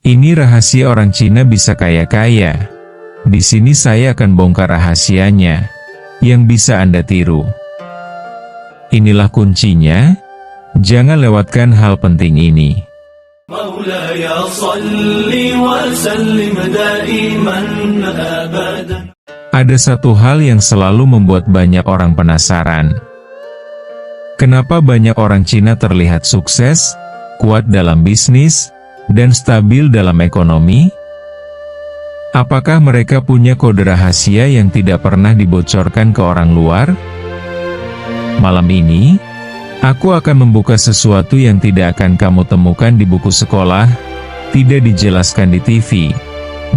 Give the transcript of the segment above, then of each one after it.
Ini rahasia orang Cina bisa kaya-kaya. Di sini saya akan bongkar rahasianya, yang bisa Anda tiru. Inilah kuncinya, jangan lewatkan hal penting ini. Ada satu hal yang selalu membuat banyak orang penasaran. Kenapa banyak orang Cina terlihat sukses, kuat dalam bisnis, dan stabil dalam ekonomi? Apakah mereka punya kode rahasia yang tidak pernah dibocorkan ke orang luar? Malam ini, aku akan membuka sesuatu yang tidak akan kamu temukan di buku sekolah, tidak dijelaskan di TV,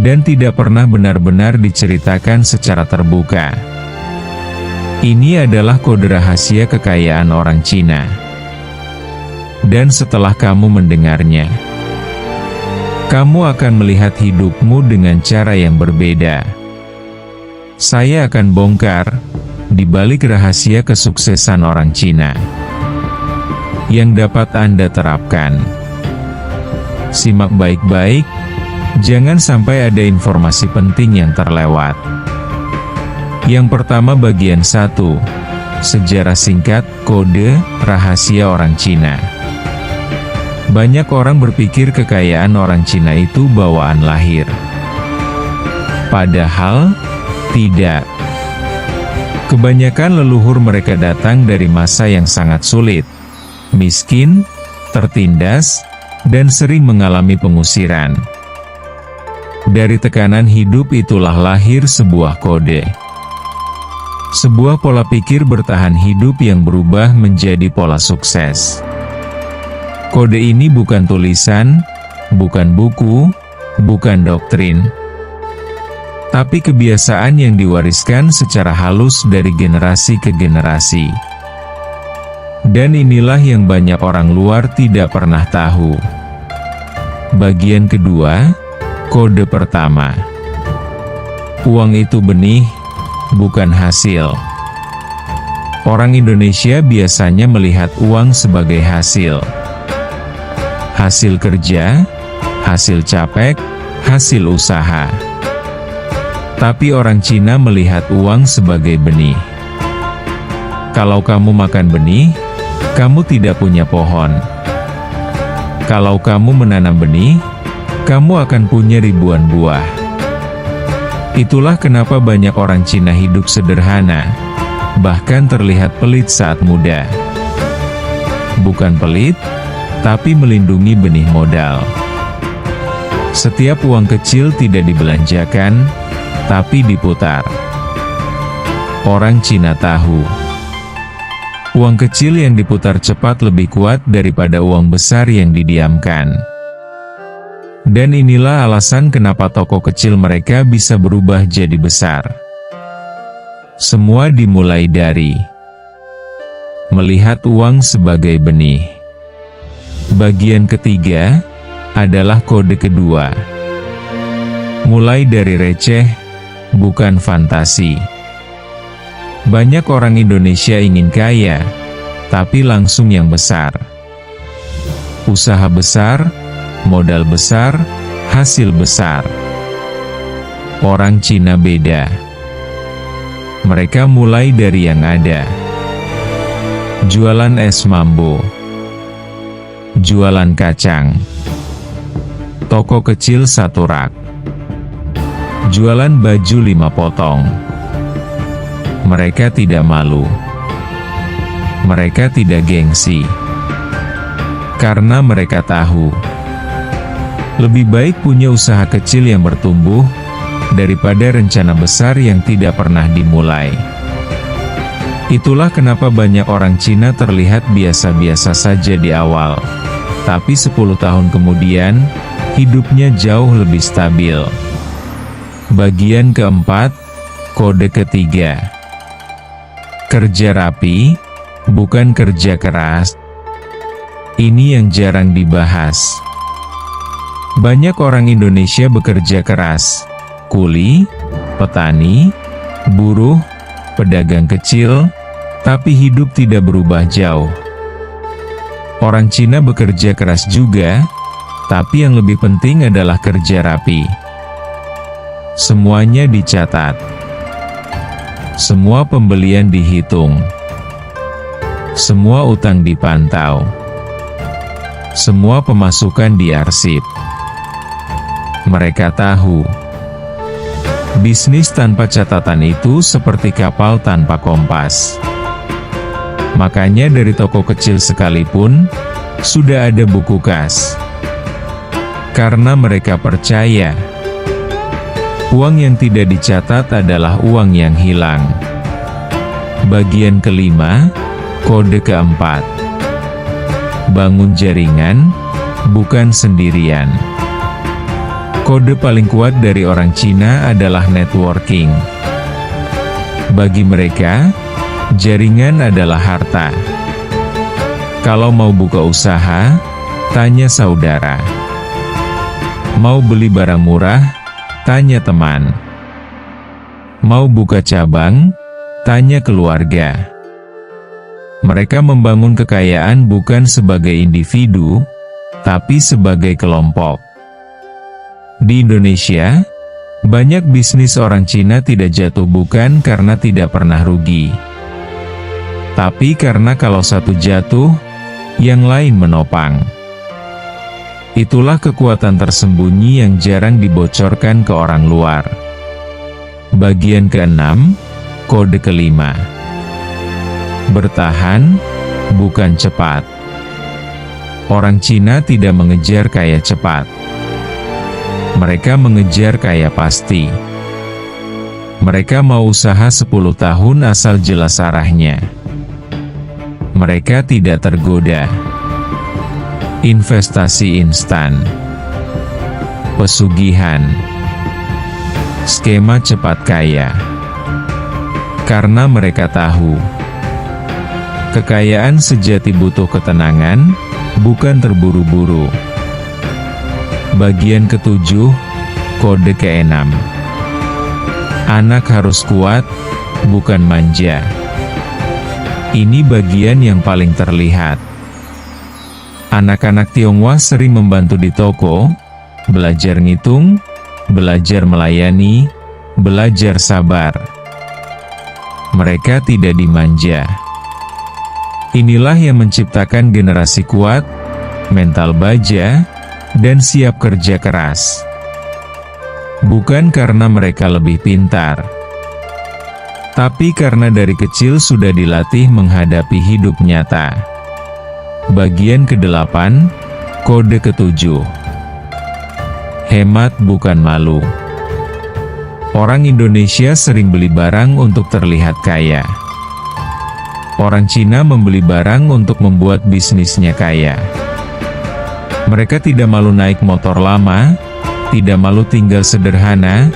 dan tidak pernah benar-benar diceritakan secara terbuka. Ini adalah kode rahasia kekayaan orang Cina. Dan setelah kamu mendengarnya, kamu akan melihat hidupmu dengan cara yang berbeda. Saya akan bongkar di balik rahasia kesuksesan orang Cina yang dapat Anda terapkan. Simak baik-baik, jangan sampai ada informasi penting yang terlewat. Yang pertama, bagian 1. Sejarah singkat, kode rahasia orang Cina. Banyak orang berpikir kekayaan orang Cina itu bawaan lahir. Padahal, tidak. Kebanyakan leluhur mereka datang dari masa yang sangat sulit, miskin, tertindas, dan sering mengalami pengusiran. Dari tekanan hidup itulah lahir sebuah kode. Sebuah pola pikir bertahan hidup yang berubah menjadi pola sukses. Kode ini bukan tulisan, bukan buku, bukan doktrin, tapi kebiasaan yang diwariskan secara halus dari generasi ke generasi. Dan inilah yang banyak orang luar tidak pernah tahu. Bagian kedua, kode pertama. Uang itu benih, bukan hasil. Orang Indonesia biasanya melihat uang sebagai hasil. Hasil kerja, hasil capek, hasil usaha. Tapi orang Cina melihat uang sebagai benih. Kalau kamu makan benih, kamu tidak punya pohon. Kalau kamu menanam benih, kamu akan punya ribuan buah. Itulah kenapa banyak orang Cina hidup sederhana, bahkan terlihat pelit saat muda. Bukan pelit, tapi melindungi benih modal. Setiap uang kecil tidak dibelanjakan, tapi diputar. Orang Cina tahu, uang kecil yang diputar cepat lebih kuat daripada uang besar yang didiamkan. Dan inilah alasan kenapa toko kecil mereka bisa berubah jadi besar. Semua dimulai dari melihat uang sebagai benih. Bagian ketiga adalah kode kedua. Mulai dari receh, bukan fantasi. Banyak orang Indonesia ingin kaya, tapi langsung yang besar. Usaha besar, modal besar, hasil besar. Orang Cina beda. Mereka mulai dari yang ada. Jualan es mambo, jualan kacang, toko kecil 1 rak, jualan baju 5 potong. Mereka tidak malu. Mereka tidak gengsi. Karena mereka tahu, lebih baik punya usaha kecil yang bertumbuh, daripada rencana besar yang tidak pernah dimulai. Itulah kenapa banyak orang Cina terlihat biasa-biasa saja di awal. Tapi 10 tahun kemudian, hidupnya jauh lebih stabil. Bagian keempat, kode ketiga. Kerja rapi, bukan kerja keras. Ini yang jarang dibahas. Banyak orang Indonesia bekerja keras. Kuli, petani, buruh, pedagang kecil, tapi hidup tidak berubah jauh. Orang Cina bekerja keras juga, Tapi yang lebih penting adalah kerja rapi. Semuanya dicatat. Semua pembelian dihitung. Semua utang dipantau. Semua pemasukan diarsip. Mereka tahu, bisnis tanpa catatan itu seperti kapal tanpa kompas. Makanya dari toko kecil sekalipun, sudah ada buku kas. Karena mereka percaya, uang yang tidak dicatat adalah uang yang hilang. Bagian kelima, kode keempat. Bangun jaringan, bukan sendirian. Kode paling kuat dari orang Cina adalah networking. Bagi mereka, jaringan adalah harta. Kalau mau buka usaha, tanya saudara. Mau beli barang murah, tanya teman. Mau buka cabang, tanya keluarga. Mereka membangun kekayaan bukan sebagai individu, tapi sebagai kelompok. Di Indonesia, banyak bisnis orang Cina tidak jatuh bukan karena tidak pernah rugi, tapi karena kalau satu jatuh, yang lain menopang. Itulah kekuatan tersembunyi yang jarang dibocorkan ke orang luar. Bagian keenam, kode kelima. Bertahan, bukan cepat. Orang Cina tidak mengejar kaya cepat. Mereka mengejar kaya pasti. Mereka mau usaha 10 tahun asal jelas arahnya. Mereka tidak tergoda. Investasi instan. Pesugihan. Skema cepat kaya. Karena mereka tahu, kekayaan sejati butuh ketenangan, bukan terburu-buru. Bagian ketujuh, kode keenam. Anak harus kuat, bukan manja. Ini bagian yang paling terlihat. Anak-anak Tionghoa sering membantu di toko, belajar ngitung, belajar melayani, belajar sabar. Mereka tidak dimanja. Inilah yang menciptakan generasi kuat, mental baja, dan siap kerja keras. Bukan karena mereka lebih pintar, tapi karena dari kecil sudah dilatih menghadapi hidup nyata. Bagian ke-8, kode ke-7. Hemat bukan malu. Orang Indonesia sering beli barang untuk terlihat kaya. Orang Cina membeli barang untuk membuat bisnisnya kaya. Mereka tidak malu naik motor lama, tidak malu tinggal sederhana,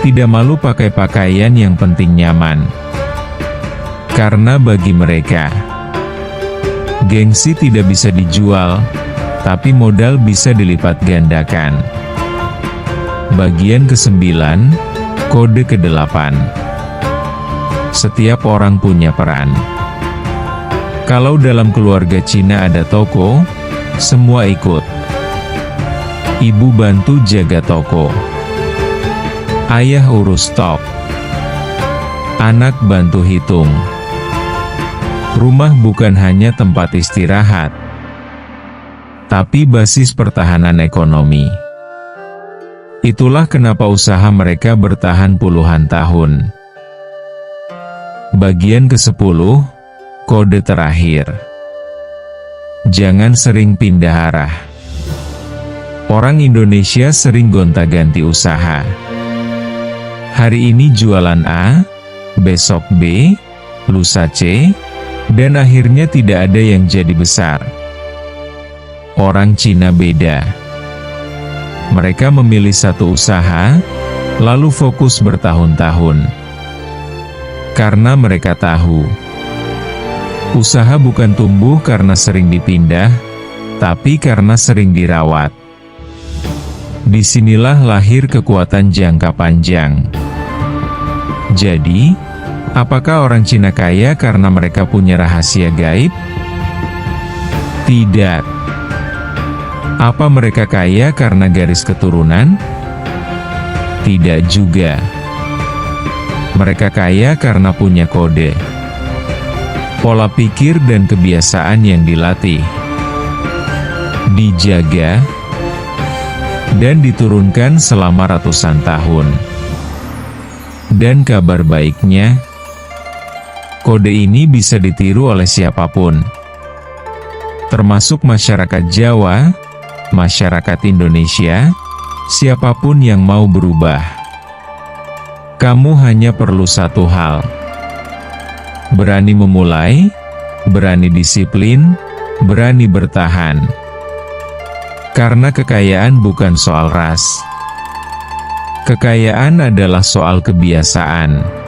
tidak malu pakai pakaian yang penting nyaman. Karena bagi mereka, gengsi tidak bisa dijual, tapi modal bisa dilipat gandakan. Bagian ke-9, kode ke-8. Setiap orang punya peran. Kalau dalam keluarga Cina ada toko, semua ikut. Ibu bantu jaga toko. Ayah urus stok. Anak bantu hitung. Rumah bukan hanya tempat istirahat, tapi basis pertahanan ekonomi. Itulah kenapa usaha mereka bertahan puluhan tahun. Bagian ke-10, kode terakhir. Jangan sering pindah arah. Orang Indonesia sering gonta-ganti usaha. Hari ini jualan A, besok B, lusa C, dan akhirnya tidak ada yang jadi besar. Orang Cina beda. Mereka memilih satu usaha, lalu fokus bertahun-tahun. Karena mereka tahu, usaha bukan tumbuh karena sering dipindah, tapi karena sering dirawat. Disinilah lahir kekuatan jangka panjang. Jadi, apakah orang Cina kaya karena mereka punya rahasia gaib? Tidak. Apa mereka kaya karena garis keturunan? Tidak juga. Mereka kaya karena punya kode, pola pikir dan kebiasaan yang dilatih, dijaga, dan diturunkan selama ratusan tahun. Dan kabar baiknya, kode ini bisa ditiru oleh siapapun, termasuk masyarakat Jawa, masyarakat Indonesia, siapapun yang mau berubah. Kamu hanya perlu satu hal: berani memulai, berani disiplin, berani bertahan. Karena kekayaan bukan soal ras. Kekayaan adalah soal kebiasaan.